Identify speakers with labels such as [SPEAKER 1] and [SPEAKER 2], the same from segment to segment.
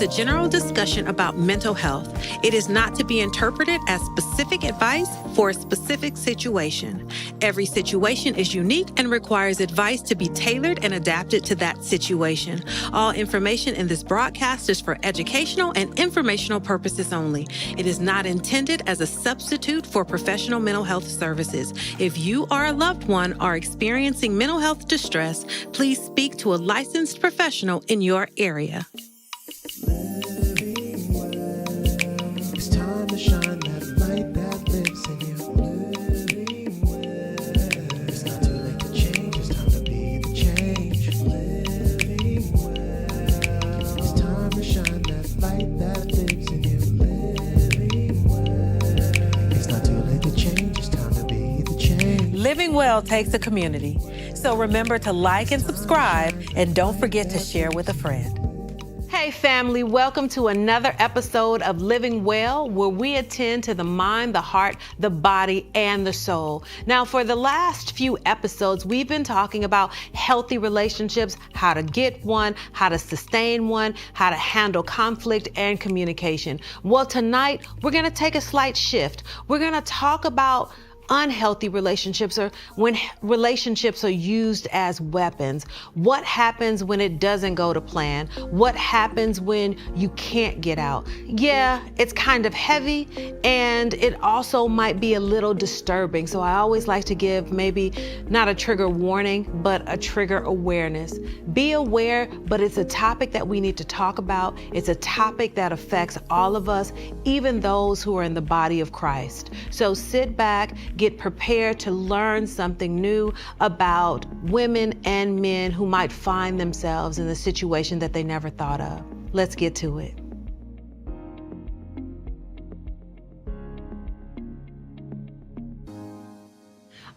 [SPEAKER 1] a general discussion about mental health. It is not to be interpreted as specific advice for a specific situation. Every situation is unique and requires advice to be tailored and adapted to that situation. All information in this broadcast is for educational and informational purposes only. It is not intended as a substitute for professional mental health services. If you or a loved one are experiencing mental health distress, please speak to a licensed professional in your area.
[SPEAKER 2] It's time to shine that light that lives in you. Living well. It's not too late to change. It's time to be the change. Living well. It's time to shine that light that lives in you. Living well. It's not too late to change. It's time to be the change.
[SPEAKER 1] Living well takes a community. So remember to like and subscribe, and don't forget to share with a friend. Hey family, welcome to another episode of Living Well, where we attend to the mind, the heart, the body, and the soul. Now, for the last few episodes, we've been talking about healthy relationships, how to get one, how to sustain one, how to handle conflict and communication. Well, tonight, we're gonna take a slight shift. We're gonna talk about unhealthy relationships, or when relationships are used as weapons. What happens when it doesn't go to plan? What happens when you can't get out? Yeah, it's kind of heavy, and it also might be a little disturbing. So I always like to give maybe not a trigger warning, but a trigger awareness. Be aware, but it's a topic that we need to talk about. It's a topic that affects all of us, even those who are in the body of Christ. So sit back, get prepared to learn something new about women and men who might find themselves in a situation that they never thought of. Let's get to it.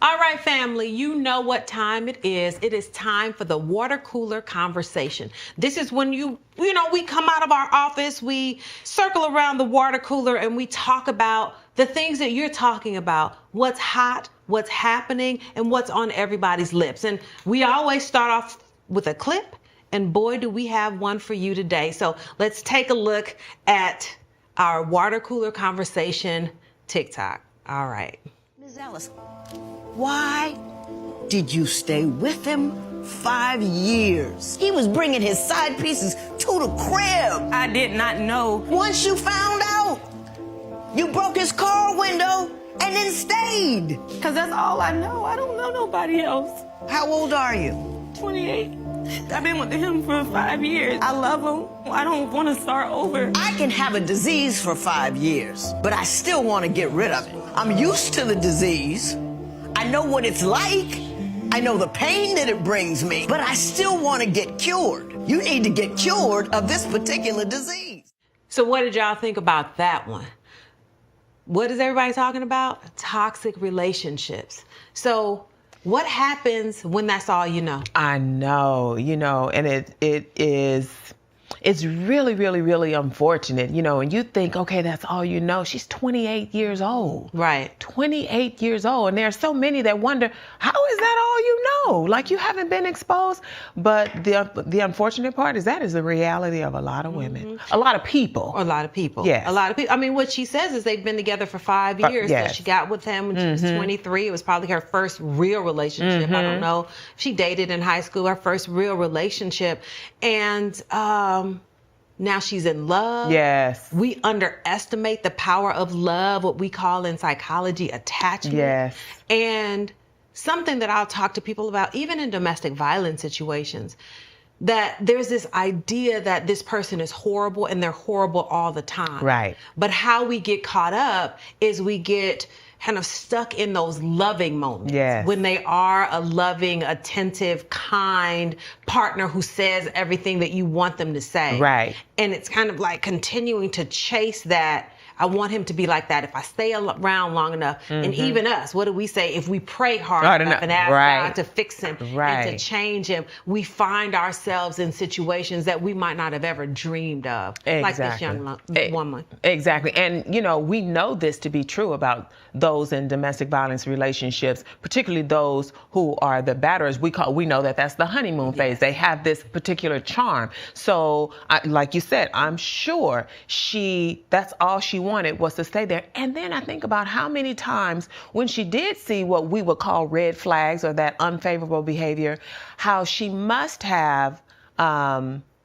[SPEAKER 1] All right, family, you know what time it is. It is time for the water cooler conversation. This is when we come out of our office, we circle around the water cooler, and we talk about the things that you're talking about, what's hot, what's happening, and what's on everybody's lips. And we always start off with a clip, and boy, do we have one for you today. So let's take a look at our water cooler conversation TikTok. All right.
[SPEAKER 3] Ms. Ellis, why did you stay with him 5 years? He was bringing his side pieces to the crib.
[SPEAKER 4] I did not know.
[SPEAKER 3] Once you found out, you broke his car window and then stayed.
[SPEAKER 4] Because that's all I know. I don't know nobody else.
[SPEAKER 3] How old are you?
[SPEAKER 4] 28. I've been with him for 5 years. I love him. I don't want to start over.
[SPEAKER 3] I can have a disease for 5 years, but I still want to get rid of it. I'm used to the disease. I know what it's like. I know the pain that it brings me, but I still want to get cured. You need to get cured of this particular disease.
[SPEAKER 1] So what did y'all think about that one? What is everybody talking about? Toxic relationships. So what happens when that's all you know?
[SPEAKER 5] I know, and it's really, really, really unfortunate, and you think, okay, that's all you know. She's 28 years old.
[SPEAKER 1] Right.
[SPEAKER 5] 28 years old. And there are so many that wonder, how is that all you know? Like, you haven't been exposed. But the unfortunate part is that is the reality of a lot of women. A lot of people.
[SPEAKER 1] A lot of people.
[SPEAKER 5] Yes.
[SPEAKER 1] A lot of people. I mean, what she says is they've been together for 5 years.
[SPEAKER 5] Yes.
[SPEAKER 1] So she got with him when she was 23. It was probably her first real relationship. I don't know. She dated in high school, her first real relationship. And now she's in love.
[SPEAKER 5] Yes.
[SPEAKER 1] We underestimate the power of love, what we call in psychology attachment.
[SPEAKER 5] Yes.
[SPEAKER 1] And something that I'll talk to people about, even in domestic violence situations, that there's this idea that this person is horrible and they're horrible all the time.
[SPEAKER 5] Right.
[SPEAKER 1] But how we get caught up is we get kind of stuck in those loving moments.
[SPEAKER 5] Yes.
[SPEAKER 1] When they are a loving, attentive, kind partner who says everything that you want them to say.
[SPEAKER 5] Right.
[SPEAKER 1] And it's kind of like continuing to chase that I want him to be like that if I stay around long enough. And even us, what do we say? If we pray hard enough and ask God to fix him and to change him, we find ourselves in situations that we might not have ever dreamed of. Like this young woman.
[SPEAKER 5] Exactly. And, you know, we know this to be true about those in domestic violence relationships, particularly those who are the batterers. We know that that's the honeymoon phase. They have this particular charm. So, like you said, I'm sure that's all she wanted was to stay there. And then I think about how many times when she did see what we would call red flags or that unfavorable behavior, how she must have,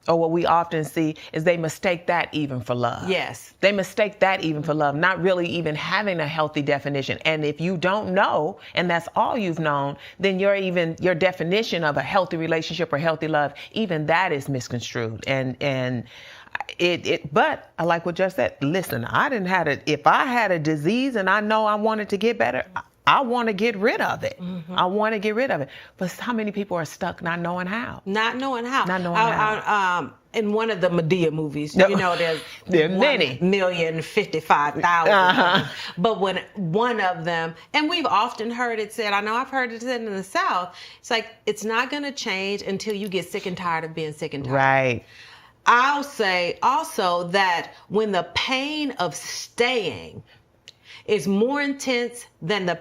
[SPEAKER 5] or what we often see is they mistake that even for love.
[SPEAKER 1] Yes.
[SPEAKER 5] They mistake that even for love, not really even having a healthy definition. And if you don't know, and that's all you've known, then your definition of a healthy relationship or healthy love, even that is misconstrued. But I like what Jeff said. Listen, if I had a disease and I know I wanted to get better, I want to get rid of it. I want to get rid of it. But how many people are stuck not knowing how?
[SPEAKER 1] Not knowing how. In one of the Medea movies,
[SPEAKER 5] there
[SPEAKER 1] are
[SPEAKER 5] many.
[SPEAKER 1] 1,055,000. But when one of them, and we've often heard it said, I know I've heard it said in the South, it's like, it's not going to change until you get sick and tired of being sick and tired.
[SPEAKER 5] Right.
[SPEAKER 1] I'll say also that when the pain of staying is more intense than the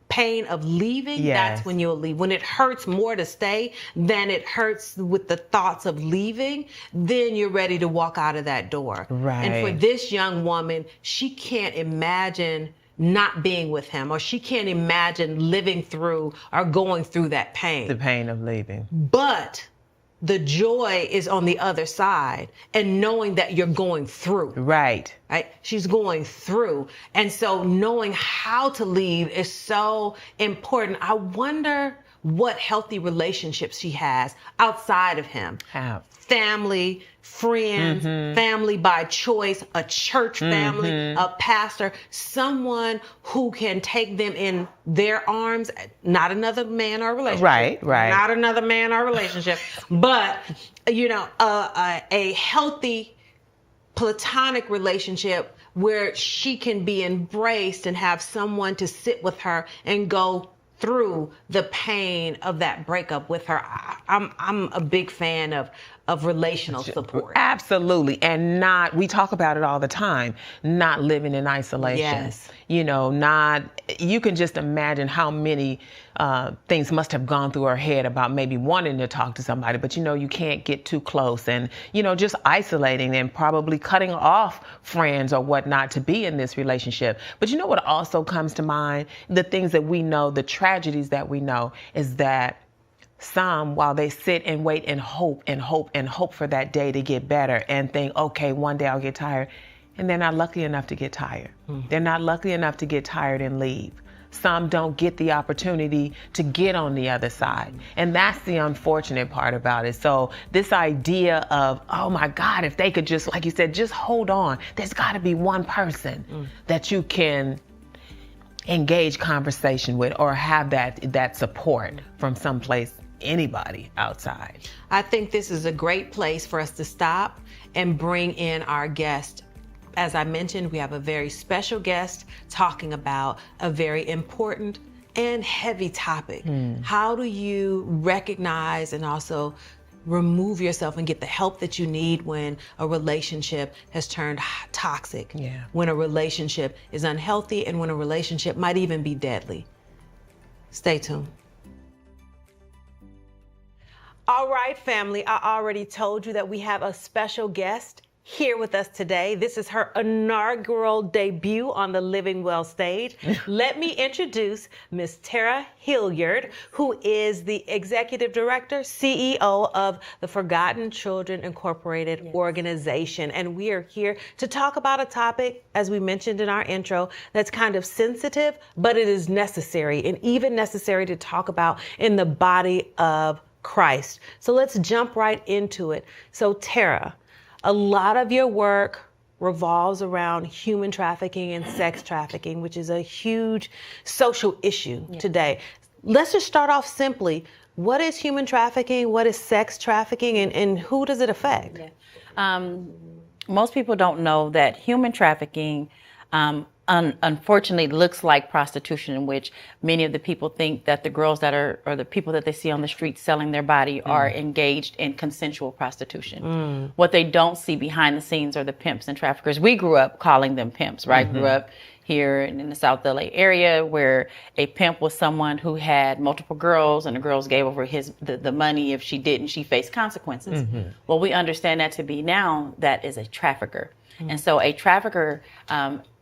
[SPEAKER 1] pain of leaving, that's when you'll leave. When it hurts more to stay than it hurts with the thoughts of leaving, then you're ready to walk out of that door.
[SPEAKER 5] Right.
[SPEAKER 1] And for this young woman, she can't imagine not being with him, or she can't imagine living through or going through that pain.
[SPEAKER 5] The pain of leaving.
[SPEAKER 1] But the joy is on the other side, and knowing that you're going through.
[SPEAKER 5] Right.
[SPEAKER 1] Right? She's going through. And so knowing how to leave is so important. I wonder what healthy relationships she has outside of him. Family, friends, family by choice, a church family, a pastor, someone who can take them in their arms, not another man or relationship.
[SPEAKER 5] Right.
[SPEAKER 1] Not another man or relationship, but, a healthy platonic relationship where she can be embraced and have someone to sit with her and go through the pain of that breakup with her. I'm a big fan of relational support.
[SPEAKER 5] Absolutely. And we talk about it all the time, not living in isolation.
[SPEAKER 1] Yes.
[SPEAKER 5] You can just imagine how many things must have gone through her head about maybe wanting to talk to somebody, but you can't get too close, and just isolating and probably cutting off friends or whatnot to be in this relationship. But what also comes to mind, the things that we know, the tragedies that we know, is that some, while they sit and wait and hope for that day to get better and think, okay, one day I'll get tired, and they're not lucky enough to get tired. They're not lucky enough to get tired and leave. Some don't get the opportunity to get on the other side. And that's the unfortunate part about it. So this idea of, oh my God, if they could just, like you said, just hold on. There's got to be one person that you can engage conversation with or have that support from someplace, anybody outside.
[SPEAKER 1] I think this is a great place for us to stop and bring in our guest. As I mentioned, we have a very special guest talking about a very important and heavy topic. How do you recognize and also remove yourself and get the help that you need when a relationship has turned toxic, when a relationship is unhealthy, and when a relationship might even be deadly? Stay tuned. All right, family, I already told you that we have a special guest here with us today. This is her inaugural debut on the Living Well stage. Let me introduce Miss Tera Hilliard, who is the Executive Director, CEO of the Forgotten Children Incorporated organization. And we are here to talk about a topic, as we mentioned in our intro, that's kind of sensitive, but it is necessary, and even necessary to talk about in the body of Christ. So let's jump right into it. So Tera, a lot of your work revolves around human trafficking and sex trafficking, which is a huge social issue today. Let's just start off simply. What is human trafficking? What is sex trafficking? And who does it affect?
[SPEAKER 6] most people don't know that human trafficking unfortunately looks like prostitution, in which many of the people think that the girls that are, or the people that they see on the street selling their body are engaged in consensual prostitution. What they don't see behind the scenes are the pimps and traffickers. We grew up calling them pimps, right? Grew up here in the South LA area, where a pimp was someone who had multiple girls, and the girls gave over the money. If she didn't, she faced consequences. Well, we understand that to be now, that is a trafficker. And so a trafficker,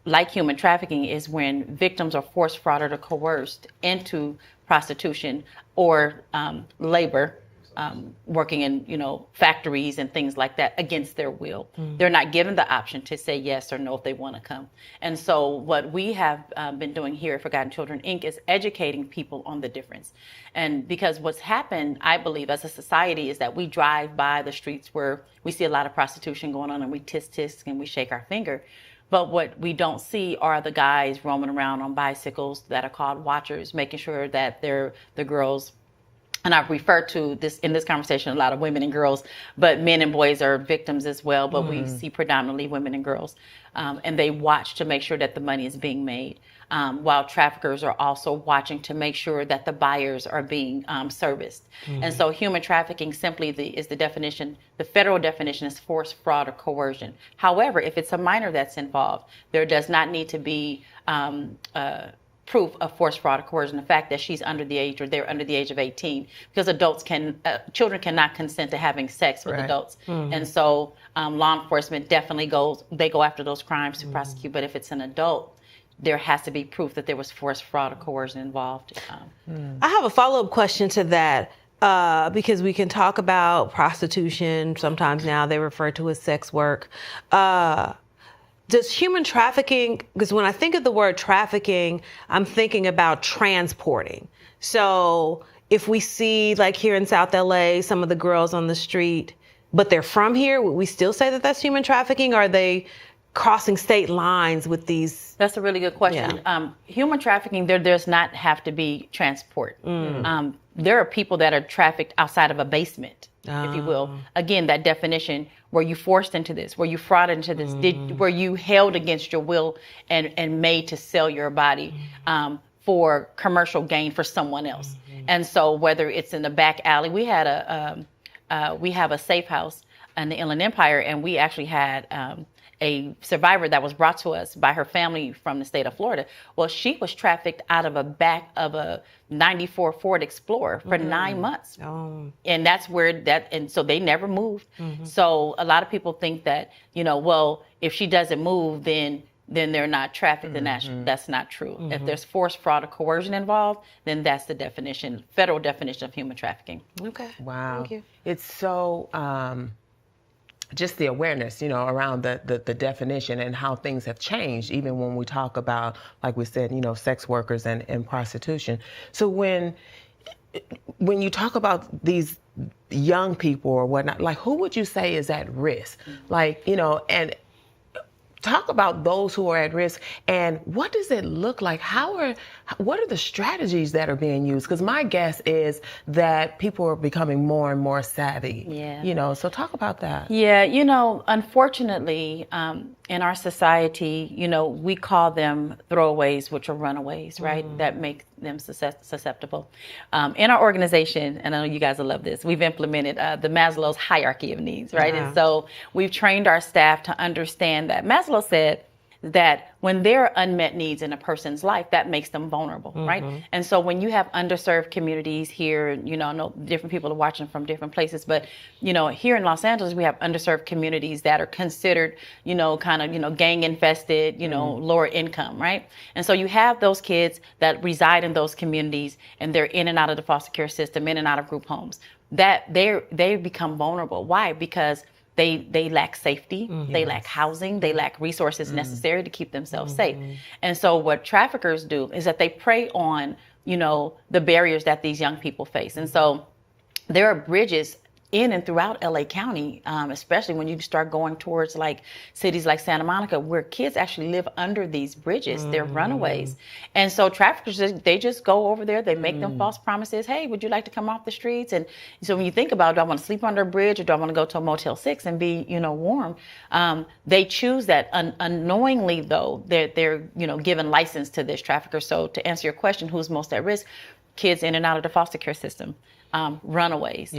[SPEAKER 6] like human trafficking, is when victims are forced, frauded, or coerced into prostitution or labor, working in, factories and things like that against their will. They're not given the option to say yes or no if they want to come. And so what we have been doing here at Forgotten Children, Inc. is educating people on the difference. And because what's happened, I believe, as a society, is that we drive by the streets where we see a lot of prostitution going on, and we tisk and we shake our finger. But what we don't see are the guys roaming around on bicycles that are called watchers, making sure that the girls, and I've referred to this in this conversation, a lot of women and girls, but men and boys are victims as well, but we see predominantly women and girls. And they watch to make sure that the money is being made, while traffickers are also watching to make sure that the buyers are being serviced. And so human trafficking simply is the definition. The federal definition is force, fraud, or coercion. However, if it's a minor that's involved, there does not need to be proof of force, fraud, or coercion. The fact that she's under the age, or they're under the age of 18, because children cannot consent to having sex with adults. And so law enforcement definitely go after those crimes to prosecute. But if it's an adult, there has to be proof that there was force, fraud, or coercion involved.
[SPEAKER 1] I have a follow-up question to that, because we can talk about prostitution. Sometimes now they refer to as sex work. Does human trafficking, because when I think of the word trafficking, I'm thinking about transporting. So if we see, like here in South LA, some of the girls on the street, but they're from here, would we still say that that's human trafficking? Or are they crossing state lines with these?
[SPEAKER 6] That's a really good question.
[SPEAKER 1] Yeah.
[SPEAKER 6] Human trafficking, there does not have to be transport. There are people that are trafficked outside of a basement, if you will. Again, that definition, were you forced into this? Were you frauded into this? Were you held against your will and made to sell your body for commercial gain for someone else? And so whether it's in the back alley, we have a safe house in the Inland Empire, and we actually had a survivor that was brought to us by her family from the state of Florida. Well, she was trafficked out of a back of a 94 Ford Explorer for 9 months. And that's and so they never moved. So a lot of people think that, well, if she doesn't move, then they're not trafficked, and that's not true. If there's force, fraud, or coercion involved, then that's the definition, federal definition of human trafficking.
[SPEAKER 1] Okay.
[SPEAKER 5] Wow.
[SPEAKER 1] Thank you.
[SPEAKER 5] It's so, just the awareness, around the definition and how things have changed, even when we talk about, like we said, sex workers and prostitution. So when you talk about these young people or whatnot, like, who would you say is at risk? Like, and talk about those who are at risk, and what does it look like? What are the strategies that are being used? Because my guess is that people are becoming more and more savvy.
[SPEAKER 6] Yeah.
[SPEAKER 5] So talk about that.
[SPEAKER 6] Yeah, unfortunately, in our society, we call them throwaways, which are runaways, right? That make them susceptible. In our organization, and I know you guys will love this, we've implemented the Maslow's hierarchy of needs, right? And so we've trained our staff to understand that Maslow said that when there are unmet needs in a person's life, that makes them vulnerable, right? And so when you have underserved communities here, I know different people are watching from different places, but, here in Los Angeles, we have underserved communities that are considered, gang infested, lower income, right? And so you have those kids that reside in those communities, and they're in and out of the foster care system, in and out of group homes, that they become vulnerable. Why? Because they lack safety, they lack housing, they lack resources necessary to keep themselves safe. And so what traffickers do is that they prey on, the barriers that these young people face. And so there are bridges in and throughout LA County, especially when you start going towards like cities like Santa Monica, where kids actually live under these bridges. They're runaways. And so traffickers, they just go over there, they make them false promises. Hey, would you like to come off the streets? And so when you think about, do I want to sleep under a bridge, or do I want to go to a Motel 6 and be, warm? They choose that unknowingly, though. They're given license to this trafficker. So to answer your question, who's most at risk? Kids in and out of the foster care system. Runaways,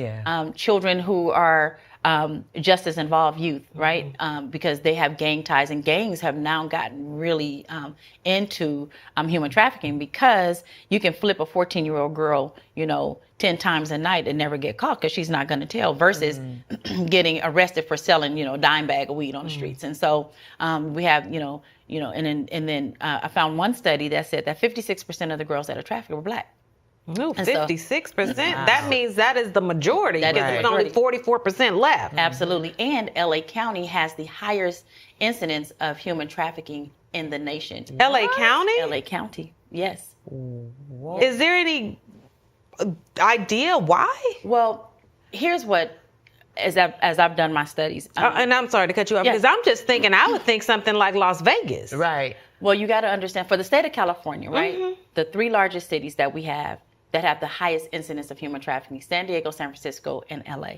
[SPEAKER 6] children who are just as involved youth, right? Because they have gang ties, and gangs have now gotten really into human trafficking, because you can flip a 14-year-old girl, 10 times a night and never get caught because she's not going to tell, versus getting arrested for selling, a dime bag of weed on the streets. And so we have, and then I found one study that said that 56% of the girls that are trafficked were Black.
[SPEAKER 1] Ooh, 56%. That means that is the majority.
[SPEAKER 6] That is the majority.
[SPEAKER 1] There's only 44% left.
[SPEAKER 6] Absolutely. And LA County has the highest incidence of human trafficking in the nation.
[SPEAKER 1] LA County?
[SPEAKER 6] LA County, yes.
[SPEAKER 1] Whoa. Is there any idea why?
[SPEAKER 6] Well, here's what, as I've done my studies.
[SPEAKER 1] And I'm sorry to cut you off, because I'm just thinking, I would think something like Las Vegas.
[SPEAKER 5] Right.
[SPEAKER 6] Well, you got to understand, for the state of California, right? The 3 largest cities that we have that have the highest incidence of human trafficking: San Diego, San Francisco, and LA.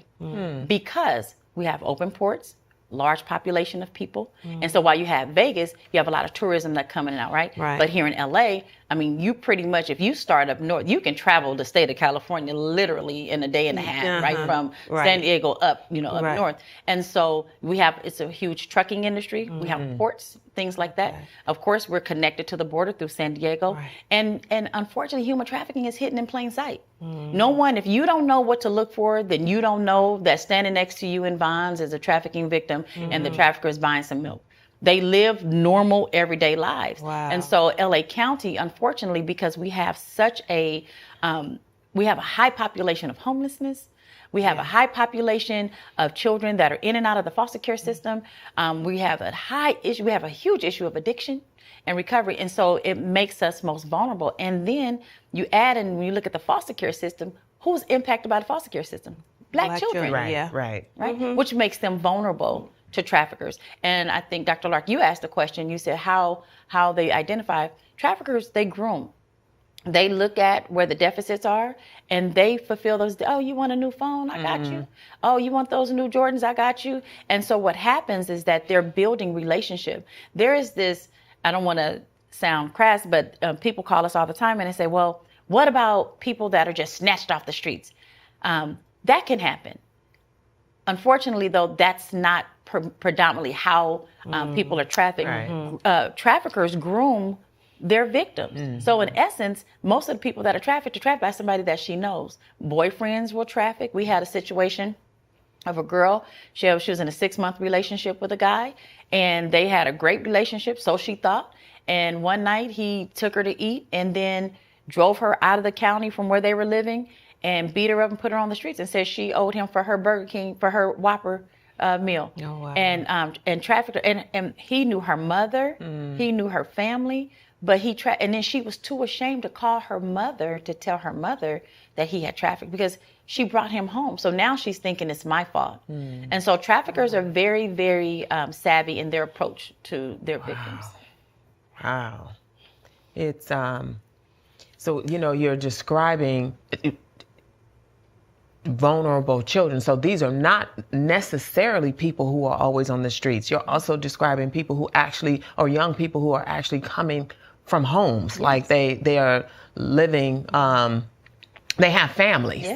[SPEAKER 6] Because we have open ports, large population of people. And so while you have Vegas, you have a lot of tourism that come in and out, right? But here in LA, I mean, you pretty much, if you start up north, you can travel the state of California literally in a day and a half, right? From San Diego up, up north. And so it's a huge trucking industry. We have ports, things like that. Of course, we're connected to the border through San Diego. And unfortunately, human trafficking is hidden in plain sight. No one, if you don't know what to look for, then you don't know that standing next to you in Vons is a trafficking victim and the trafficker is buying some milk. They live normal, everyday lives. And so LA County, unfortunately, because we have such a high population of homelessness, we have a high population of children that are in and out of the foster care system. We have a huge issue of addiction and recovery. And so it makes us most vulnerable. And then you add, and when you look at the foster care system, who's impacted by the foster care system? Black children.
[SPEAKER 5] Right.
[SPEAKER 6] Which makes them vulnerable to traffickers. And I think, Dr. Lark, you asked a question. You said how they identify traffickers. They groom. They look at where the deficits are, and they fulfill those. Oh, you want a new phone? I got you. Oh, you want those new Jordans? I got you. And so what happens is that they're building relationship. There is this, I don't want to sound crass, but people call us all the time and they say, well, what about people that are just snatched off the streets? That can happen. Unfortunately, though, that's not predominantly how people are trafficked. Traffickers groom their victims. So in essence, most of the people that are trafficked by somebody that she knows. Boyfriends will traffic. We had a situation of a girl. She was in a 6-month relationship with a guy, and they had a great relationship, so she thought. And one night he took her to eat and then drove her out of the county from where they were living and beat her up and put her on the streets and said she owed him for her Burger King, for her Whopper meal.
[SPEAKER 1] Oh, wow.
[SPEAKER 6] And trafficked her. And he knew her mother, he knew her family, but and then she was too ashamed to call her mother to tell her mother that he had trafficked, because she brought him home. So now she's thinking it's my fault. And so traffickers are very, very savvy in their approach to their victims.
[SPEAKER 5] Wow. It's, so, you're describing vulnerable children. So these are not necessarily people who are always on the streets. You're also describing people who actually, or young people who are actually coming from homes, like they are living, they have families.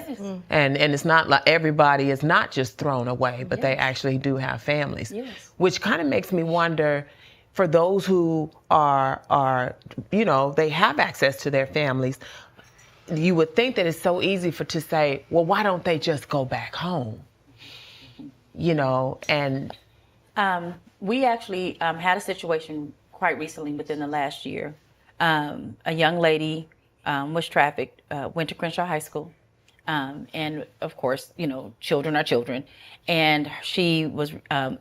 [SPEAKER 5] And it's not like everybody is not just thrown away, but they actually do have families, which kind of makes me wonder, for those who are, they have access to their families, you would think that it's so easy to say, well, why don't they just go back home? And
[SPEAKER 6] we actually had a situation quite recently within the last year. A young lady was trafficked, went to Crenshaw High School. And of course, children are children. And she was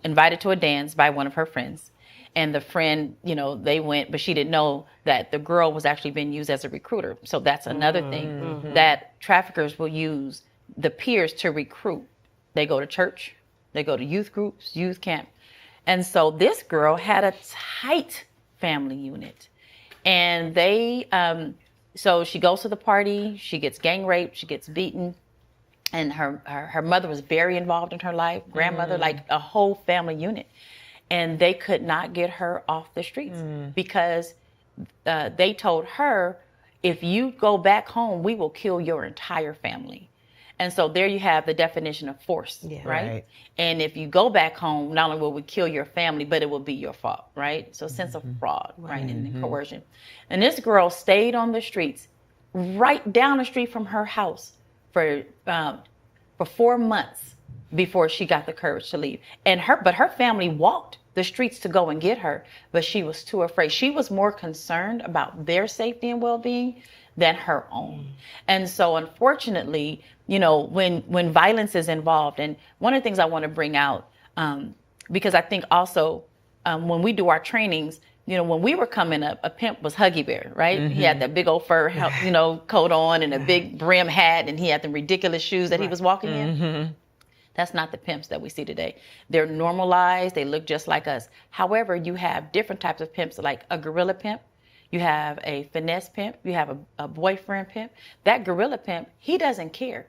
[SPEAKER 6] invited to a dance by one of her friends. And the friend, they went, but she didn't know that the girl was actually being used as a recruiter. So that's another thing that traffickers will use the peers to recruit They go to church. They go to youth groups, youth camp. And so this girl had a tight family unit. And so she goes to the party, she gets gang raped, she gets beaten. And her mother was very involved in her life, grandmother, like a whole family unit. And they could not get her off the streets because they told her, if you go back home, we will kill your entire family. And so there you have the definition of force, right? And if you go back home, not only will we kill your family, but it will be your fault, right? So sense of fraud, right, and coercion. And this girl stayed on the streets, right down the street from her house for 4 months before she got the courage to leave. But her family walked the streets to go and get her, but she was too afraid. She was more concerned about their safety and well-being than her own. And so unfortunately, when violence is involved, and one of the things I want to bring out, because I think also when we do our trainings, when we were coming up, a pimp was Huggy Bear, right? He had that big old fur, coat on and a big brim hat, and he had the ridiculous shoes that he was walking in. That's not the pimps that we see today. They're normalized. They look just like us. However, you have different types of pimps, like a gorilla pimp. You have a finesse pimp. You have a boyfriend pimp. That gorilla pimp, he doesn't care.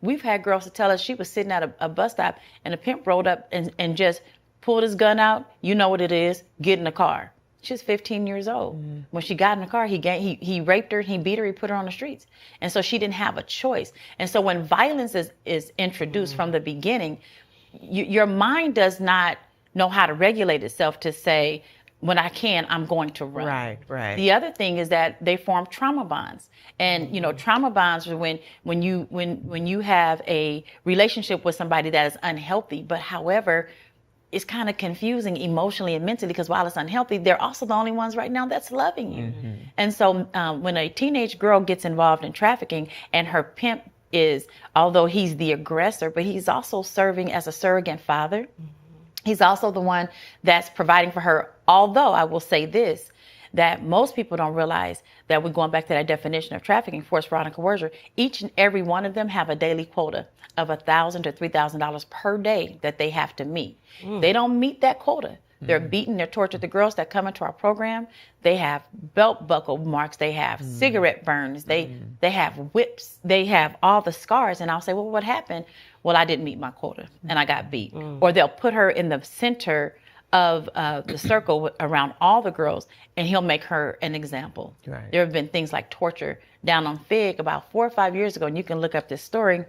[SPEAKER 6] We've had girls to tell us she was sitting at a bus stop and a pimp rolled up and just pulled his gun out. You know what it is. Get in the car. She was 15 years old. When she got in the car, he raped her, he beat her, he put her on the streets. And so she didn't have a choice. And so when violence is introduced from the beginning, your mind does not know how to regulate itself to say, when I can, I'm going to run.
[SPEAKER 5] Right.
[SPEAKER 6] The other thing is that they form trauma bonds. And, trauma bonds are when you have a relationship with somebody that is unhealthy, but however, it's kind of confusing emotionally and mentally, because while it's unhealthy, they're also the only ones right now that's loving you. And so when a teenage girl gets involved in trafficking and her pimp although he's the aggressor, but he's also serving as a surrogate father. He's also the one that's providing for her. Although I will say this, that most people don't realize that we're going back to that definition of trafficking, force, fraud, and coercion. Each and every one of them have a daily quota of $1,000 to $3,000 per day that they have to meet. They don't meet that quota. They're beaten, they're tortured. The girls that come into our program, they have belt buckle marks, they have cigarette burns, they have whips, they have all the scars. And I'll say, well, what happened? Well, I didn't meet my quota and I got beat. Or they'll put her in the center of the circle around all the girls, and he'll make her an example. There have been things like torture down on Fig about 4 or 5 years ago, and you can look up this story.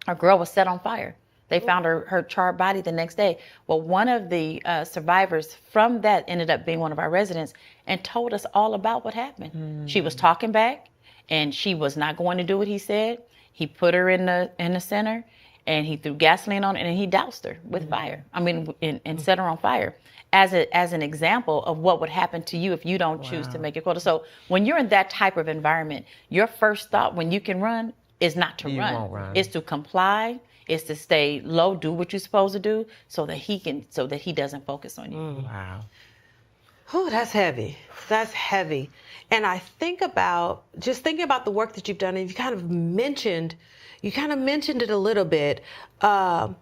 [SPEAKER 6] A girl was set on fire. They found her charred body the next day. Well, one of the survivors from that ended up being one of our residents and told us all about what happened. She was talking back, and she was not going to do what he said. He put her in the center, and he threw gasoline on it, and he doused her with fire. And set her on fire as an example of what would happen to you if you don't choose to make your quota. So when you're in that type of environment, your first thought when you can run is not to run.
[SPEAKER 5] Won't run.
[SPEAKER 6] It's to comply. It's to stay low, do what you're supposed to do, so that he doesn't focus on you.
[SPEAKER 5] Wow.
[SPEAKER 1] Oh, that's heavy. That's heavy. And I thinking about the work that you've done, and you kind of mentioned it a little bit. Tell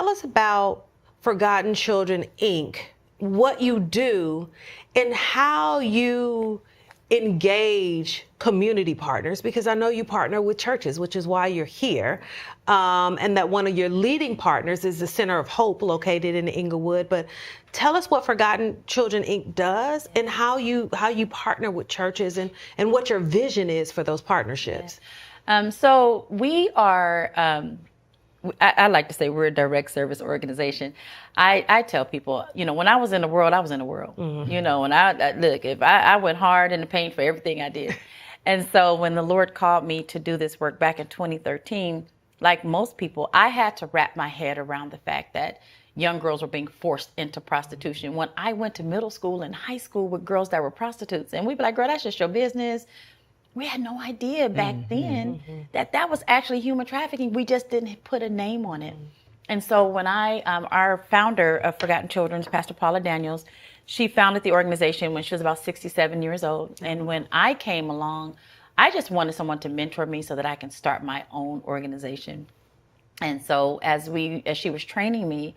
[SPEAKER 1] us about Forgotten Children, Inc., what you do, and how you engage community partners, because I know you partner with churches, which is why you're here, and that one of your leading partners is the Center of Hope located in Inglewood. But tell us what Forgotten Children, Inc. does and how you partner with churches and what your vision is for those partnerships.
[SPEAKER 6] So we are, I like to say we're a direct service organization. I tell people, when I was in the world, I was in the world. And I look, if I went hard in the paint for everything I did. And so when the Lord called me to do this work back in 2013, like most people, I had to wrap my head around the fact that young girls were being forced into prostitution. When I went to middle school and high school with girls that were prostitutes, and we'd be like, girl, that's just your business. We had no idea back then that was actually human trafficking. We just didn't put a name on it. And so when our founder of Forgotten Children's, Pastor Paula Daniels, she founded the organization when she was about 67 years old. And when I came along, I just wanted someone to mentor me so that I can start my own organization. And so as she was training me,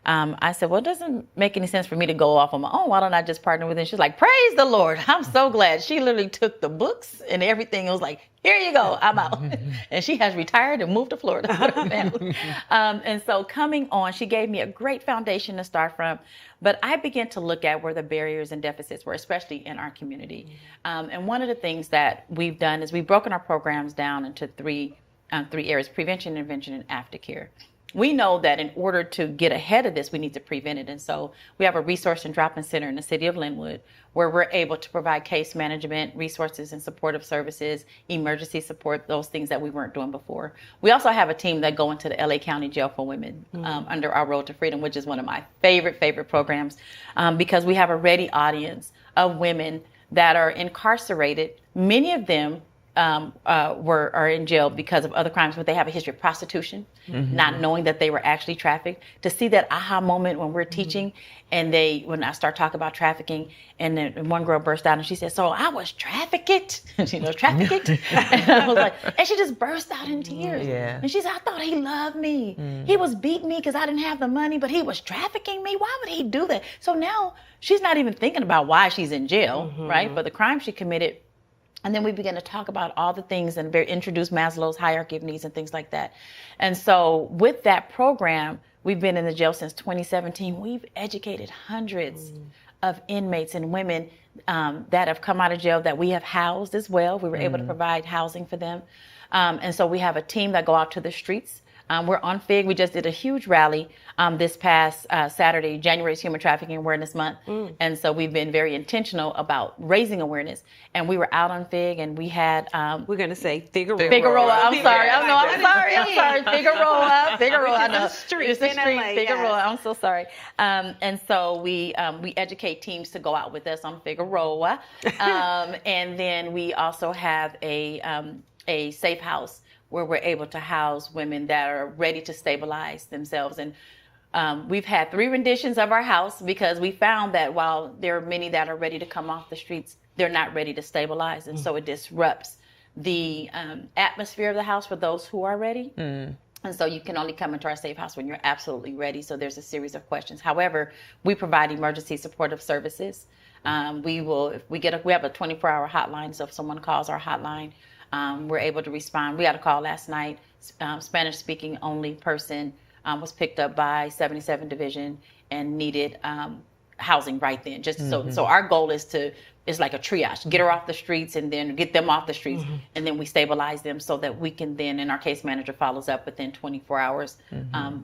[SPEAKER 6] I said, well, it doesn't make any sense for me to go off on my own. Why don't I just partner with her? She's like, praise the Lord. I'm so glad. She literally took the books and everything. It was like, here you go. I'm out. And she has retired and moved to Florida with her family. And so coming on, she gave me a great foundation to start from. But I began to look at where the barriers and deficits were, especially in our community. And one of the things that we've done is we've broken our programs down into three areas: prevention, intervention, and aftercare. We know that in order to get ahead of this, we need to prevent it. And so we have a resource and drop-in center in the city of Linwood where we're able to provide case management, resources and supportive services, emergency support, those things that we weren't doing before. We also have a team that go into the LA County Jail for Women under our Road to Freedom, which is one of my favorite programs because we have a ready audience of women that are incarcerated. Many of them are in jail because of other crimes, but they have a history of prostitution, not knowing that they were actually trafficked. To see that aha moment when we're teaching, and when I start talking about trafficking, and then one girl burst out and she said, "So I was trafficked," trafficked, and I was like, and she just burst out in tears.
[SPEAKER 5] Yeah.
[SPEAKER 6] And she said, "I thought he loved me. He was beating me because I didn't have the money, but he was trafficking me. Why would he do that?" So now she's not even thinking about why she's in jail, right? But the crime she committed. And then we began to talk about all the things and introduce Maslow's hierarchy of needs and things like that. And so with that program, we've been in the jail since 2017. We've educated hundreds of inmates and women that have come out of jail that we have housed as well. We were able to provide housing for them. And so we have a team that go out to the streets. We're on FIG. We just did a huge rally this past Saturday. January is Human Trafficking Awareness Month. And so we've been very intentional about raising awareness. And we were out on FIG and we had...
[SPEAKER 1] we're going to say Figueroa.
[SPEAKER 6] Figueroa. I'm sorry. I'm sorry. Figueroa. I know.
[SPEAKER 1] It's a street
[SPEAKER 6] It's a
[SPEAKER 1] in
[SPEAKER 6] street.
[SPEAKER 1] LA,
[SPEAKER 6] Figueroa.
[SPEAKER 1] yes.
[SPEAKER 6] I'm so sorry. And so we educate teams to go out with us on Figueroa. And then we also have a safe house where we're able to house women that are ready to stabilize themselves. And we've had 3 renditions of our house because we found that while there are many that are ready to come off the streets, they're not ready to stabilize. And so it disrupts the atmosphere of the house for those who are ready. And so you can only come into our safe house when you're absolutely ready. So there's a series of questions. However, we provide emergency supportive services. We have a 24-hour hotline. So if someone calls our hotline, we're able to respond. We had a call last night. Spanish-speaking only person was picked up by 77 Division and needed housing right then. So our goal is like a triage. Get her off the streets and then get them off the streets, and then we stabilize them so that we can then, and our case manager follows up within 24 hours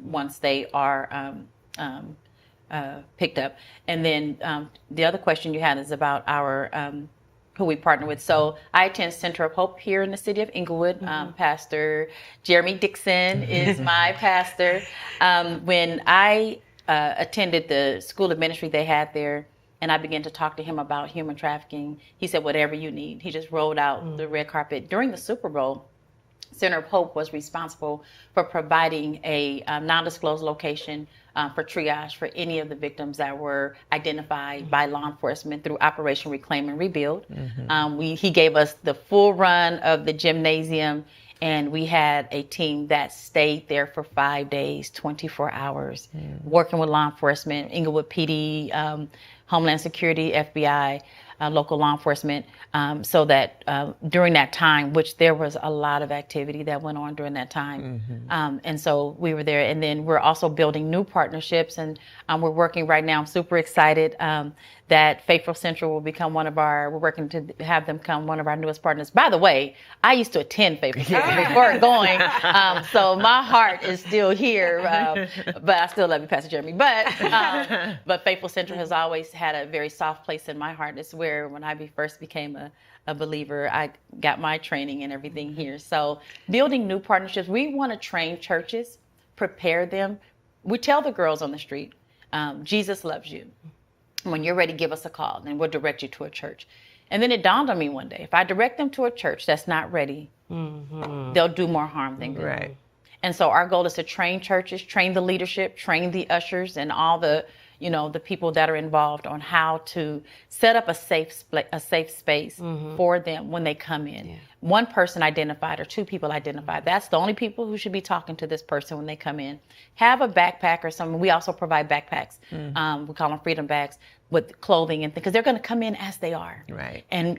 [SPEAKER 6] once they are picked up. And then the other question you had is about our who we partner with. So I attend Center of Hope here in the city of Inglewood. Pastor Jeremy Dixon is my pastor. When I attended the school of ministry they had there, and I began to talk to him about human trafficking, he said, whatever you need. He just rolled out the red carpet. During the Super Bowl, Center of Hope was responsible for providing a non-disclosed location for triage for any of the victims that were identified by law enforcement through Operation Reclaim and Rebuild. He gave us the full run of the gymnasium, and we had a team that stayed there for 5 days, 24 hours, working with law enforcement, Inglewood PD, Homeland Security, FBI, local law enforcement, so that during that time, which there was a lot of activity that went on during that time. And so we were there. And then we're also building new partnerships, and we're working right now. I'm super excited that Faithful Central will become we're working to have them become one of our newest partners. By the way, I used to attend Faithful Central before going, so my heart is still here, but I still love you, Pastor Jeremy. But Faithful Central has always had a very soft place in my heart. It's where when I first became a believer, I got my training and everything here. So building new partnerships, we want to train churches, prepare them. We tell the girls on the street, Jesus loves you. When you're ready, give us a call, and we'll direct you to a church. And then it dawned on me one day, if I direct them to a church that's not ready, they'll do more harm than good.
[SPEAKER 5] Right.
[SPEAKER 6] And so our goal is to train churches, train the leadership, train the ushers, and all the the people that are involved on how to set up a safe space for them when they come in. Yeah. One person identified or two people identified. That's the only people who should be talking to this person when they come in. Have a backpack or something. We also provide backpacks. We call them freedom bags with clothing and things, because they're going to come in as they are.
[SPEAKER 5] Right.
[SPEAKER 6] And,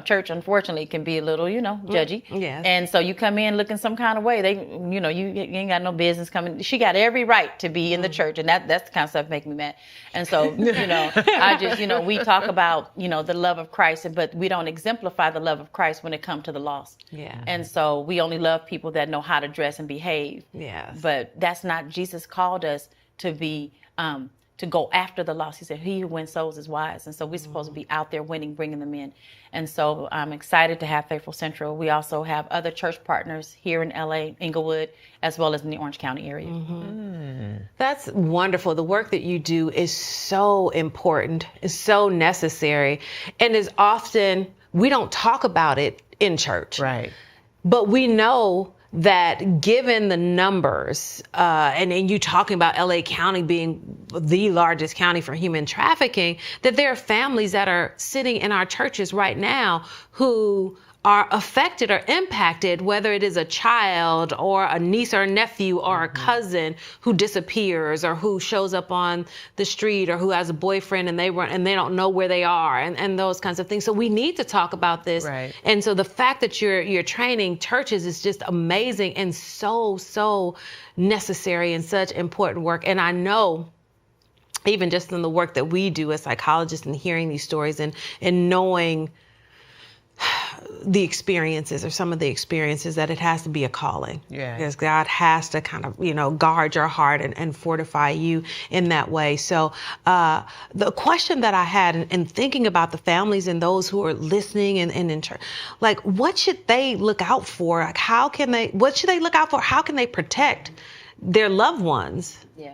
[SPEAKER 6] church, unfortunately, can be a little, judgy.
[SPEAKER 1] Yes.
[SPEAKER 6] And so you come in looking some kind of way. They, you ain't got no business coming. She got every right to be in the church. And that's the kind of stuff making me mad. And so, I just, we talk about, the love of Christ, but we don't exemplify the love of Christ when it comes to the lost.
[SPEAKER 1] Yeah.
[SPEAKER 6] And so we only love people that know how to dress and behave.
[SPEAKER 1] Yes.
[SPEAKER 6] But that's not, Jesus called us to be, to go after the lost. He said, he who wins souls is wise. And so we're supposed to be out there winning, bringing them in. And so I'm excited to have Faithful Central. We also have other church partners here in LA, Inglewood, as well as in the Orange County area.
[SPEAKER 1] That's wonderful. The work that you do is so important, is so necessary, and is often, we don't talk about it in church.
[SPEAKER 5] Right.
[SPEAKER 1] But we know that given the numbers, and you talking about LA County being the largest county for human trafficking, that there are families that are sitting in our churches right now who are affected or impacted, whether it is a child or a niece or a nephew or a cousin who disappears or who shows up on the street or who has a boyfriend and they don't know where they are and those kinds of things. So we need to talk about this.
[SPEAKER 5] Right.
[SPEAKER 1] And so the fact that you're training churches is just amazing and so necessary and such important work. And I know, even just in the work that we do as psychologists and hearing these stories and knowing the experiences or some of the experiences, that it has to be a calling.
[SPEAKER 5] Yeah.
[SPEAKER 1] Because God has to kind of, guard your heart and fortify you in that way. So the question that I had in thinking about the families and those who are listening and in church, like, what should they look out for? Like, what should they look out for? How can they protect their loved ones?
[SPEAKER 6] Yeah.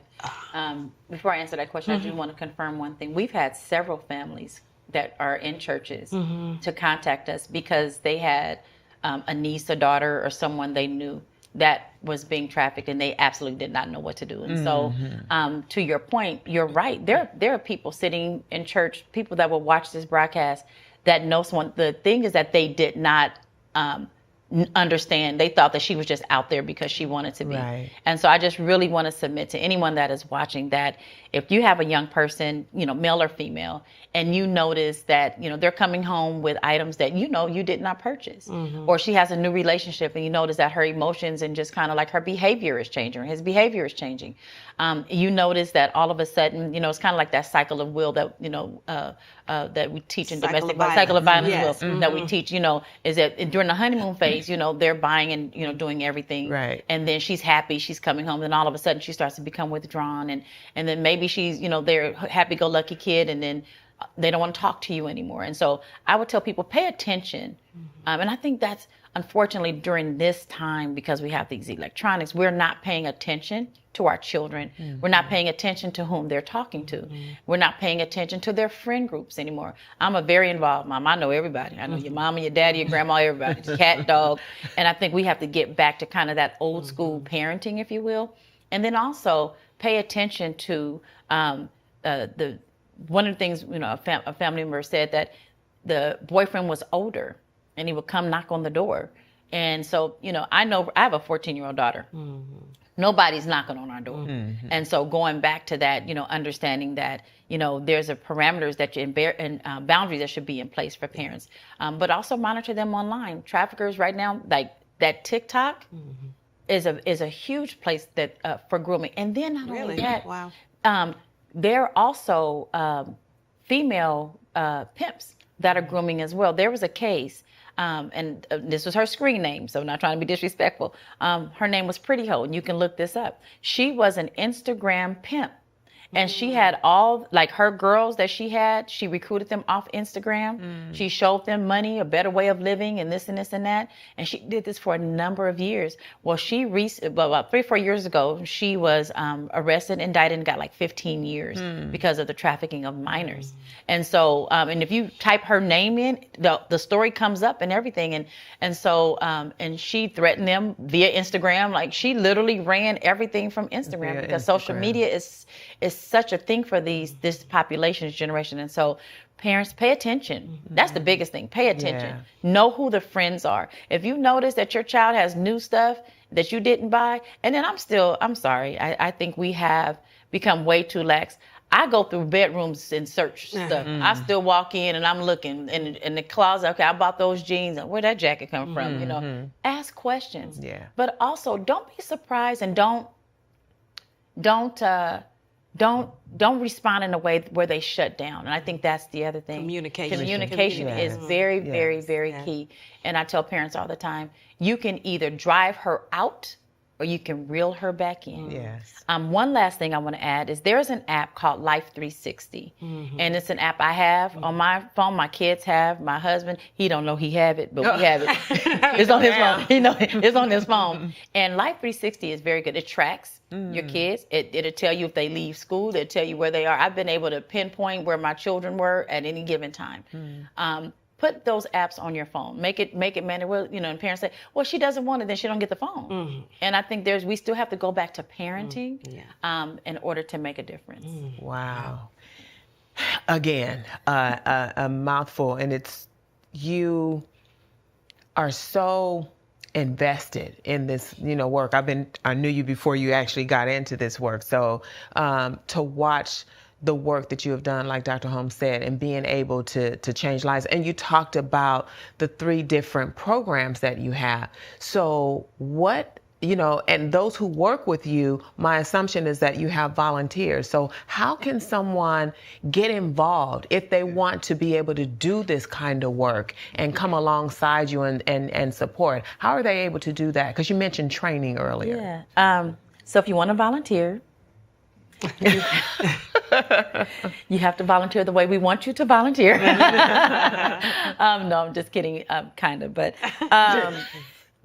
[SPEAKER 6] Before I answer that question, I do want to confirm one thing. We've had several families that are in churches to contact us because they had a niece, a daughter, or someone they knew that was being trafficked, and they absolutely did not know what to do. And so, to your point, you're right. There are people sitting in church, people that will watch this broadcast that know someone. The thing is that they did not understand. They thought that she was just out there because she wanted to be.
[SPEAKER 5] Right.
[SPEAKER 6] And so I just really want to submit to anyone that is watching that if you have a young person, male or female, and you notice that, they're coming home with items that you did not purchase, or she has a new relationship and you notice that her emotions and just kind of like her behavior is changing, or his behavior is changing. You notice that all of a sudden, it's kind of like that cycle of will that, that we teach in domestic violence, cycle of violence,
[SPEAKER 1] yes.
[SPEAKER 6] will, that we teach, is that during the honeymoon phase, they're buying and, doing everything.
[SPEAKER 5] Right.
[SPEAKER 6] And then she's happy, she's coming home, and all of a sudden she starts to become withdrawn. And then maybe she's, they're a happy-go-lucky kid, and then they don't want to talk to you anymore. And so I would tell people, pay attention. And I think that's, unfortunately, during this time, because we have these electronics, we're not paying attention to our children. We're not paying attention to whom they're talking to. We're not paying attention to their friend groups anymore. I'm a very involved mom. I know everybody. I know your mama, your daddy, your grandma, everybody, cat, dog. And I think we have to get back to kind of that old school parenting, if you will. And then also pay attention to one of the things, a family member said that the boyfriend was older and he would come knock on the door. And so, I know I have a 14-year-old daughter. Nobody's knocking on our door. And so going back to that, understanding that, there's a parameters that and boundaries that should be in place for parents, but also monitor them online. Traffickers right now, like that TikTok is a huge place that for grooming. And then not only that,
[SPEAKER 1] wow.
[SPEAKER 6] There are also female pimps that are grooming as well. There was a case, and this was her screen name, so I'm not trying to be disrespectful. Her name was Pretty Ho, and you can look this up. She was an Instagram pimp. And she had all, like her girls that she recruited them off Instagram. She showed them money, a better way of living, and this and this and that. And she did this for a number of years. Well, about 3 or 4 years ago, she was arrested, indicted, and got like 15 years because of the trafficking of minors. And so, and if you type her name in, the story comes up and everything. And so, and she threatened them via Instagram. Like she literally ran everything from Instagram because social media is such a thing for this population's generation. And so parents, pay attention. That's the biggest thing. Pay attention. Know who the friends are. If you notice that your child has new stuff that you didn't buy, and then I'm sorry, I think we have become way too lax. I go through bedrooms and search stuff. I still walk in and I'm looking in the closet. Okay, I bought those jeans. Where'd that jacket come from? You know, ask questions. Yeah. But also, don't be surprised, and don't respond in a way where they shut down. And I think that's the other thing. Communication is very, very, very key. And I tell parents all the time, you can either drive her out or you can reel her back in. Yes. One last thing I want to add is there's an app called Life 360. And it's an app I have on my phone. My kids have. My husband, he don't know he have it, but we have it. It's on his phone. It's on his phone. And Life 360 is very good. It tracks your kids. It'll tell you if they leave school. It'll tell you where they are. I've been able to pinpoint where my children were at any given time. Put those apps on your phone. Make it mandatory. And parents say, well, she doesn't want it, then she don't get the phone. And I think we still have to go back to parenting in order to make a difference.
[SPEAKER 5] Wow. Again, a mouthful, and you are so invested in this, work. I knew you before you actually got into this work. So to watch the work that you have done, like Dr. Holmes said, and being able to change lives. And you talked about the 3 different programs that you have. So what, and those who work with you, my assumption is that you have volunteers. So how can someone get involved if they want to be able to do this kind of work and come alongside you and support? How are they able to do that? Because you mentioned training earlier.
[SPEAKER 6] So if you want to volunteer, you have to volunteer the way we want you to volunteer. No, I'm just kidding, kind of. But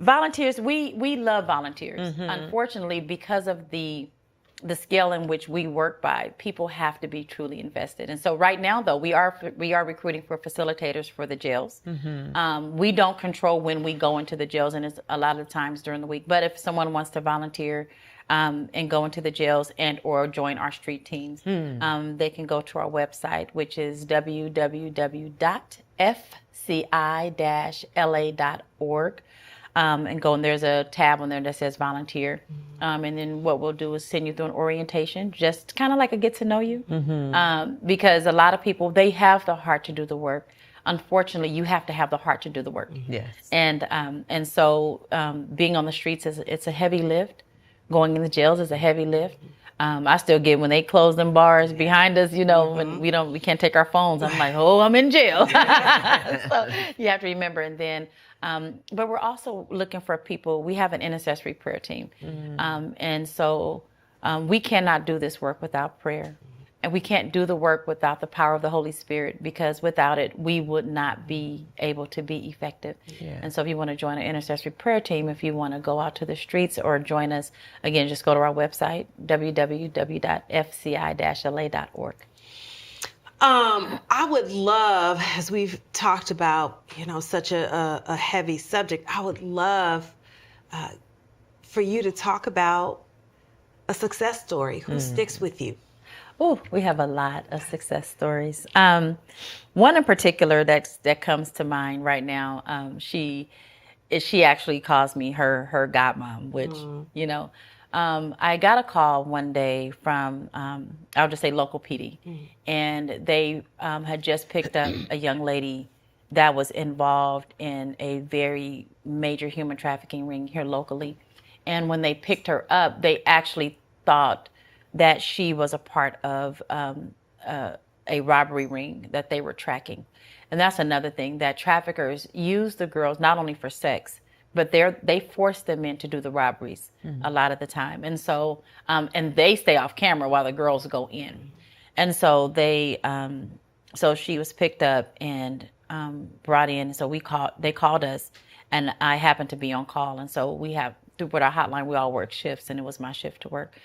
[SPEAKER 6] volunteers, we love volunteers. Unfortunately, because of the scale in which we work by, people have to be truly invested. And so right now, though, we are recruiting for facilitators for the jails. We don't control when we go into the jails, and it's a lot of times during the week. But if someone wants to volunteer and go into the jails or join our street teams, they can go to our website, which is www.fci-la.org. And go, and there's a tab on there that says volunteer. And then what we'll do is send you through an orientation, just kind of like a get to know you. Because a lot of people, they have the heart to do the work. Unfortunately, you have to have the heart to do the work. Yes. And so being on the streets it's a heavy lift. Going in the jails is a heavy lift. I still get when they close them bars behind us, when we can't take our phones. I'm like, oh, I'm in jail. So you have to remember. And then, but we're also looking for people. We have an intercessory prayer team. And so we cannot do this work without prayer. And we can't do the work without the power of the Holy Spirit, because without it, we would not be able to be effective. Yeah. And so if you want to join an intercessory prayer team, if you want to go out to the streets or join us, again, just go to our website, www.fci-la.org.
[SPEAKER 1] I would love, as we've talked about, such a heavy subject, I would love for you to talk about a success story. Who sticks with you?
[SPEAKER 6] Oh, we have a lot of success stories. One in particular that comes to mind right now. She actually calls me her godmom, which I got a call one day from I'll just say local PD, and they had just picked up a young lady that was involved in a very major human trafficking ring here locally. And when they picked her up, they actually thought that she was a part of a robbery ring that they were tracking. And that's another thing, that traffickers use the girls not only for sex, but they force them in to do the robberies a lot of the time. And so, and they stay off camera while the girls go in. And so so she was picked up and brought in. So they called us, and I happened to be on call. And so with our hotline, we all work shifts, and it was my shift to work.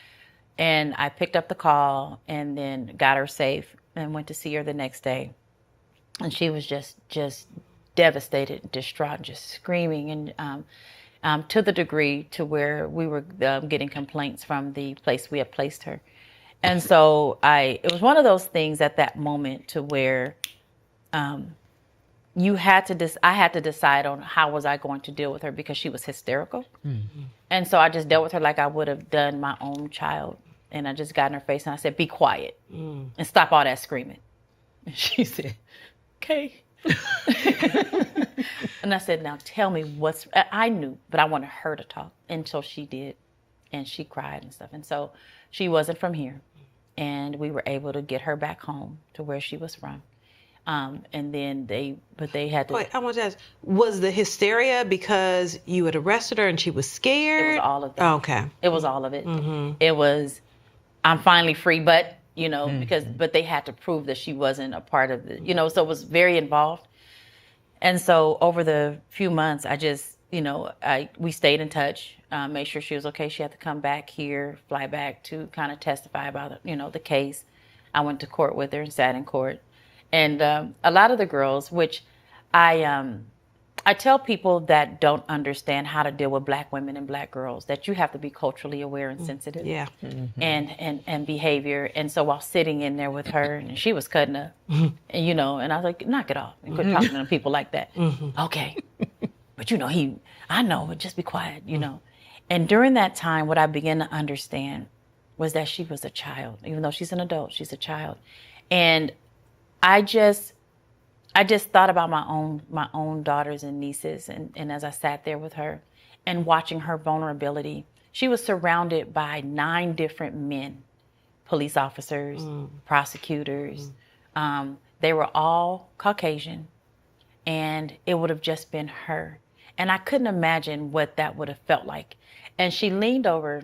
[SPEAKER 6] And I picked up the call and then got her safe and went to see her the next day. And she was just devastated, distraught, just screaming, and to the degree to where we were getting complaints from the place we had placed her. And so it was one of those things at that moment to where I had to decide on how was I going to deal with her, because she was hysterical. Mm-hmm. And so I just dealt with her like I would have done my own child. And I just got in her face and I said, be quiet and stop all that screaming. And she said, okay. And I said, now tell me I knew, but I wanted her to talk. And so she did. And she cried and stuff. And so she wasn't from here. And we were able to get her back home to where she was from. And then they had to.
[SPEAKER 1] Wait, I want to ask, was the hysteria because you had arrested her and she was scared?
[SPEAKER 6] It was all of that.
[SPEAKER 1] Oh, okay.
[SPEAKER 6] It was all of it. Mm-hmm. It was, I'm finally free, but, but they had to prove that she wasn't a part of the, so it was very involved. And so over the few months, I just, we stayed in touch, made sure she was okay. She had to come back here, fly back to kind of testify about, the case. I went to court with her and sat in court. And a lot of the girls, which I tell people that don't understand how to deal with Black women and Black girls, that you have to be culturally aware and sensitive. Yeah. Mm-hmm. And behavior. And so while sitting in there with her, and she was cutting up, and, and I was like, knock it off and quit talking to people like that. Mm-hmm. Okay. But, I know, but just be quiet, And during that time, what I began to understand was that she was a child. Even though she's an adult, she's a child. And I just thought about my own daughters and nieces, and as I sat there with her and watching her vulnerability, she was surrounded by 9 different men, police officers, prosecutors. They were all Caucasian, and it would have just been her. And I couldn't imagine what that would have felt like. And she leaned over.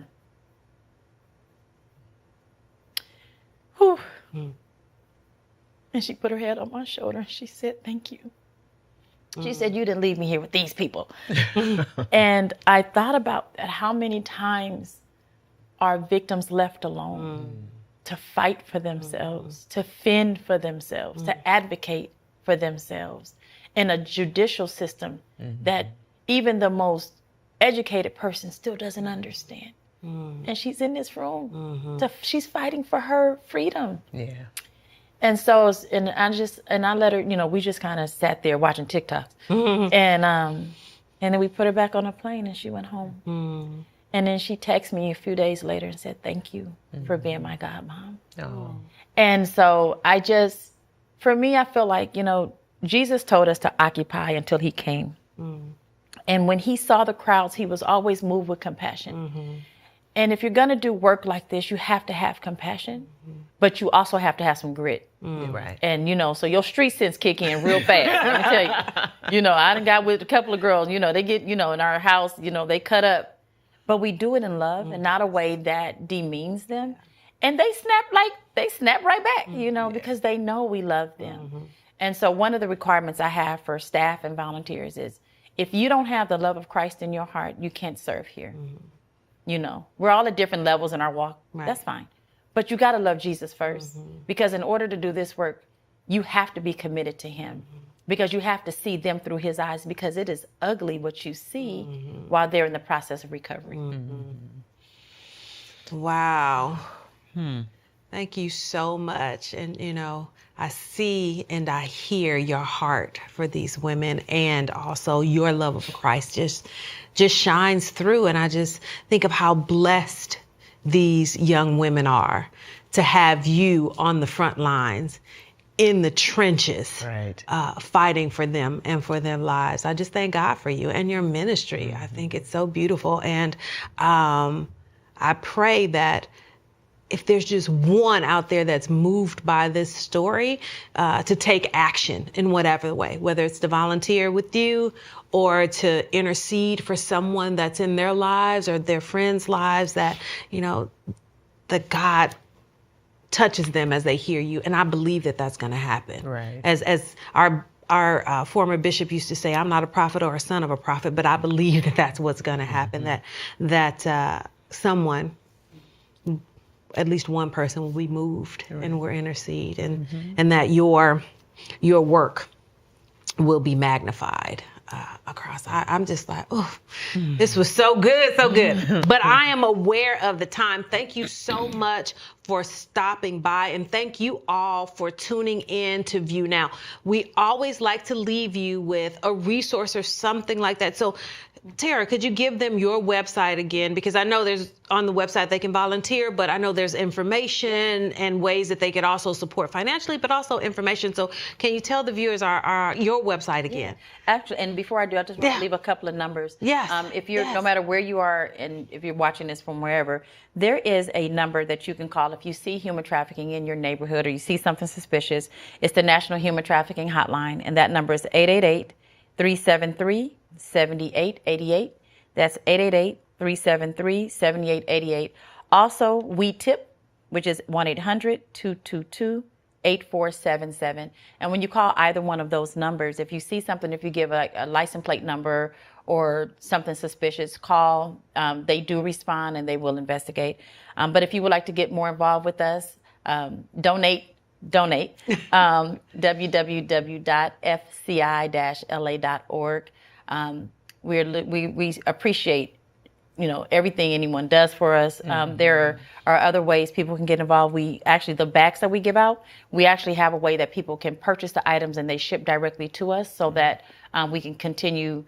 [SPEAKER 6] Whew. And she put her head on my shoulder and she said, thank you. She said, you didn't leave me here with these people. And I thought about that, how many times are victims left alone to fight for themselves, to fend for themselves, to advocate for themselves in a judicial system that even the most educated person still doesn't understand. And she's in this room. She's fighting for her freedom. Yeah. And so, and I let her, we just kind of sat there watching TikToks. And then we put her back on a plane and she went home. And then she texted me a few days later and said, thank you for being my godmom. Oh. And so for me, I feel like, Jesus told us to occupy until he came. And when he saw the crowds, he was always moved with compassion. And if you're going to do work like this, you have to have compassion, but you also have to have some grit. Right. And, so your street sense kick in real fast. Let me tell you, I done got with a couple of girls, they get, in our house, they cut up, but we do it in love and not a way that demeans them. And they snap right back, because they know we love them. And so one of the requirements I have for staff and volunteers is, if you don't have the love of Christ in your heart, you can't serve here. We're all at different levels in our walk. Right. That's fine. But you got to love Jesus first. Because in order to do this work, you have to be committed to him. Because you have to see them through his eyes, because it is ugly what you see while they're in the process of recovery.
[SPEAKER 1] Wow. Thank you so much. And, I see and I hear your heart for these women, and also your love of Christ just shines through. And I just think of how blessed these young women are to have you on the front lines, in the trenches, right. Fighting for them and for their lives. I just thank God for you and your ministry. I think it's so beautiful. And I pray that if there's just one out there that's moved by this story, to take action in whatever way, whether it's to volunteer with you or to intercede for someone that's in their lives or their friends' lives, that, that God touches them as they hear you. And I believe that that's going to happen. Right. As our former bishop used to say, I'm not a prophet or a son of a prophet, but I believe that that's what's going to happen, that someone, at least one person, will be moved and will intercede, and that your work will be magnified across. I'm just like, oh, this was so good. But I am aware of the time. Thank you so much for stopping by, and thank you all for tuning in to View Now. We always like to leave you with a resource or something like that. So, Tera, could you give them your website again? Because I know there's on the website they can volunteer, but I know there's information and ways that they could also support financially, but also information. So can you tell the viewers your website again?
[SPEAKER 6] Yeah. Actually, and before I do, I just want to leave a couple of numbers.
[SPEAKER 1] Yes.
[SPEAKER 6] If you're, no matter where you are, and if you're watching this from wherever, there is a number that you can call if you see human trafficking in your neighborhood or you see something suspicious. It's the National Human Trafficking Hotline, and that number is 888-373-7888. That's 888-373-7888. Also, we tip, which is 1-800-222-8477. And when you call either one of those numbers, if you see something, if you give a license plate number or something suspicious, call. They do respond and they will investigate. But if you would like to get more involved with us, donate. www.fci-la.org. We appreciate, everything anyone does for us. There are other ways people can get involved. The bags that we give out, we actually have a way that people can purchase the items and they ship directly to us so that we can continue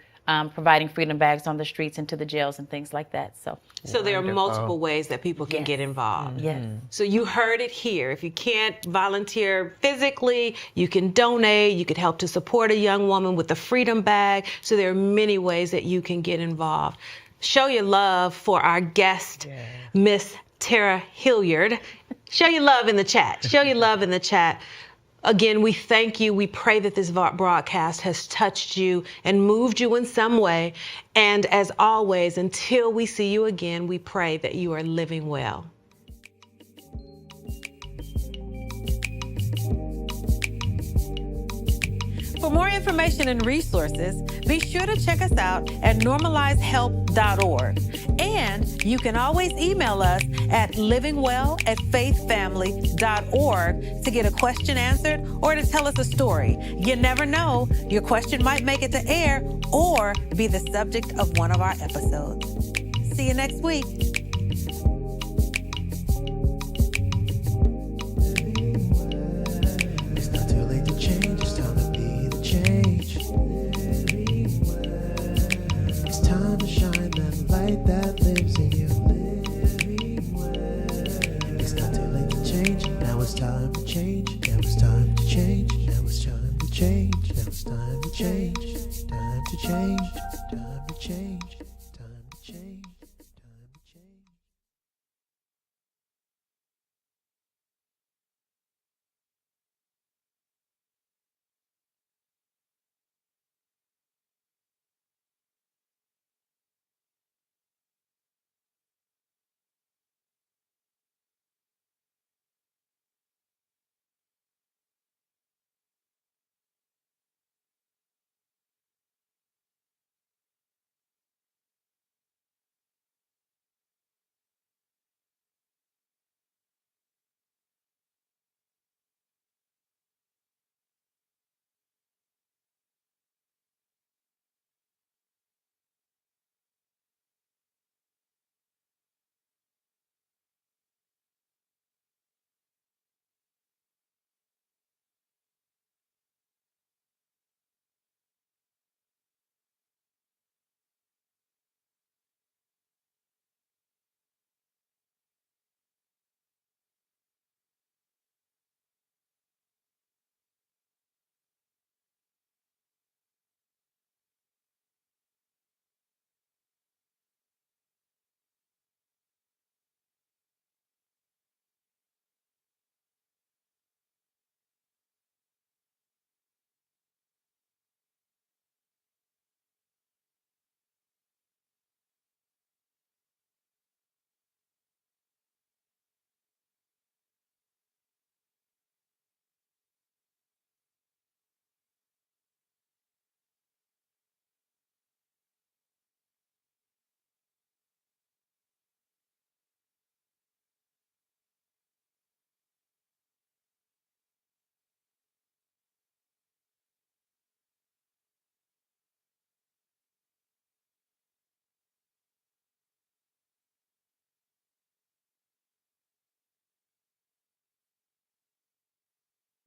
[SPEAKER 6] providing freedom bags on the streets and to the jails and things like that. So
[SPEAKER 1] there are multiple ways that people can get involved.
[SPEAKER 6] Yes.
[SPEAKER 1] So you heard it here. If you can't volunteer physically, you can donate. You could help to support a young woman with the freedom bag. So there are many ways that you can get involved. Show your love for our guest, Miss Tera Hilliard. Show your love in the chat. Show your love in the chat. Again, we thank you. We pray that this broadcast has touched you and moved you in some way. And as always, until we see you again, we pray that you are living well. For more information and resources, be sure to check us out at normalizehelp.org. And you can always email us at livingwell@faithfamily.org to get a question answered or to tell us a story. You never know, your question might make it to air or be the subject of one of our episodes. See you next week.
[SPEAKER 2] It's not too late to change, it's time to be the change. It's time to shine that light that lives in you. It's not too late to change, now it's time to change. Now it's time to change, now it's time to change. Now it's time to change, time to change, time to change.